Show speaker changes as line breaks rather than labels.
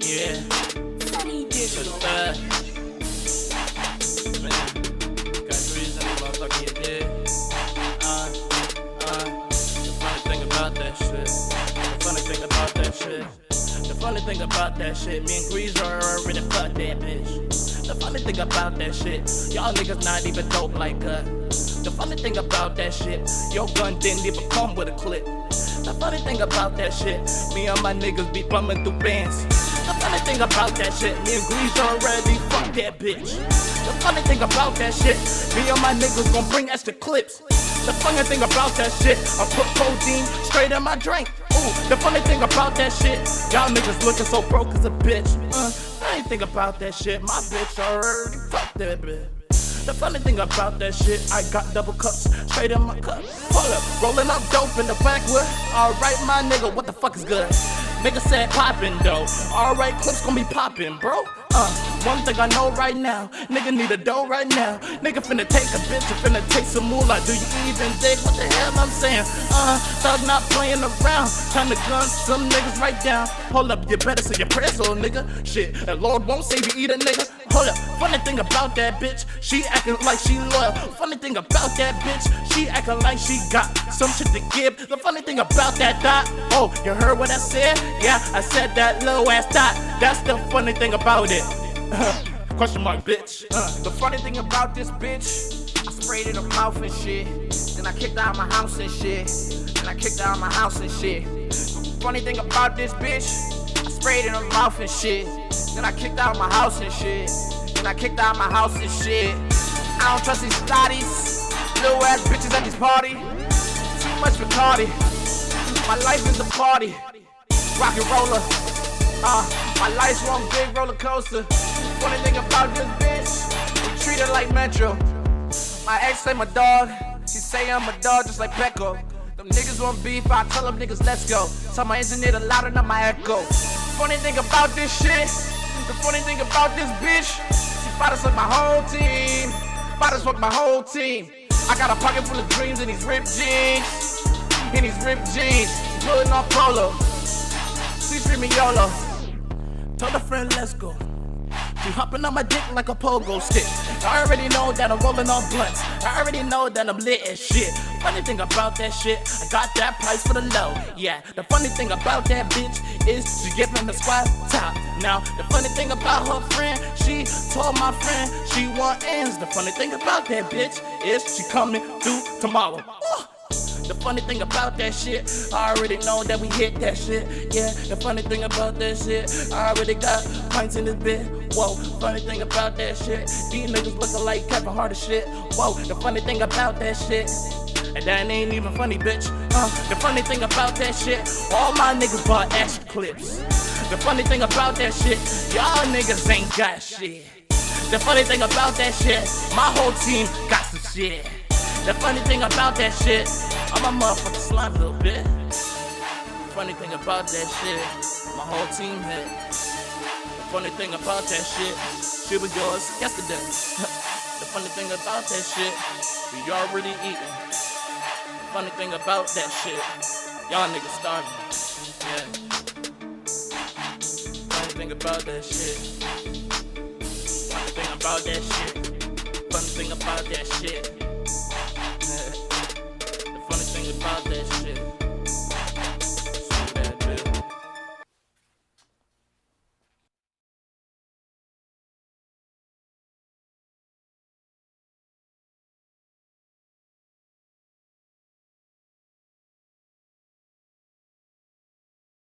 Yeah. Man, got threes in the motherfucker, you dig? The funny thing about that shit. The funny thing about that shit. The funny thing about that shit, me and Grigio already fucked that bitch. The funny thing about that shit, y'all niggas not even dope like us. The funny thing about that shit, your gun didn't even come with a clip. The funny thing about that shit, me and my niggas be bumming through bands. The funny thing about that shit, me and Grigio already fucked that bitch. The funny thing about that shit, me and my niggas gon' bring extra clips. The funny thing about that shit, I put codeine straight in my drink. Ooh, the funny thing about that shit, y'all niggas looking so broke as a bitch. Funny thing about that shit, my bitch already fucked that bitch. The funny thing about that shit, I got double cups straight in my cup. Hold up, rolling up dope in the backwood. Alright, my nigga, what the fuck is good? Nigga said poppin' though. Alright, clips gon' be poppin', bro. One thing I know right now, nigga need a dough right now. Nigga finna take a bitch and finna take some moolah. Do you even dig what the hell I'm saying? Thug not playing around, trying to gun some niggas right down. Hold up, you better say your prayers, little nigga. Shit, the Lord won't save you, eat a nigga. Hold up, funny thing about that bitch, she acting like she loyal. Funny thing about that bitch, she acting like she got some shit to give. The funny thing about that dot, oh, you heard what I said? Yeah, I said that little ass dot. That's the funny thing about it. Question mark, bitch.
The funny thing about this bitch, I sprayed in her mouth and shit. Then I kicked her out my house and shit. Then I kicked her out my house and shit. Funny thing about this bitch, I sprayed in her mouth and shit. Then I kicked her out my house and shit. Then I kicked her out my house and shit. I don't trust these Scotties, little ass bitches at this party. Too much retarded. My life is a party. Rock and roller. My life's one big roller coaster. Funny thing about this bitch, we treat her like Metro. My ex say my dog, she say I'm a dog just like Pecco. Them niggas want beef, I tell them niggas let's go. Tell my engineer to louder than my echo. Funny thing about this shit, the funny thing about this bitch, she bout to suck my whole team. Bout to fuck my whole team. I got a pocket full of dreams in these ripped jeans. In these ripped jeans, pulling off polo. She screaming YOLO.
Told a friend, let's go. She hopping on my dick like a pogo stick. I already know that I'm rolling on blunts. I already know that I'm lit as shit. Funny thing about that shit, I got that price for the low. Yeah, the funny thing about that bitch is she giving the squat top. Now, the funny thing about her friend, she told my friend she want ends. The funny thing about that bitch is she coming through tomorrow. The funny thing about that shit, I already know that we hit that shit. Yeah, the funny thing about that shit, I already got pints in this bit. Whoa, funny thing about that shit, these niggas looking like Kevin Hart and shit. Whoa, the funny thing about that shit, and that ain't even funny, bitch. The funny thing about that shit, all my niggas bought extra clips. The funny thing about that shit, y'all niggas ain't got shit. The funny thing about that shit, my whole team got some shit. The funny thing about that shit, I'm a motherfucking slime a little bit. Funny thing about that shit, my whole team hit. The funny thing about that shit was yours yesterday. The funny thing about that shit, we already eating. The funny thing about that shit, y'all niggas starving. Yeah. Funny thing about that shit. Funny thing about that shit. Funny thing about that shit.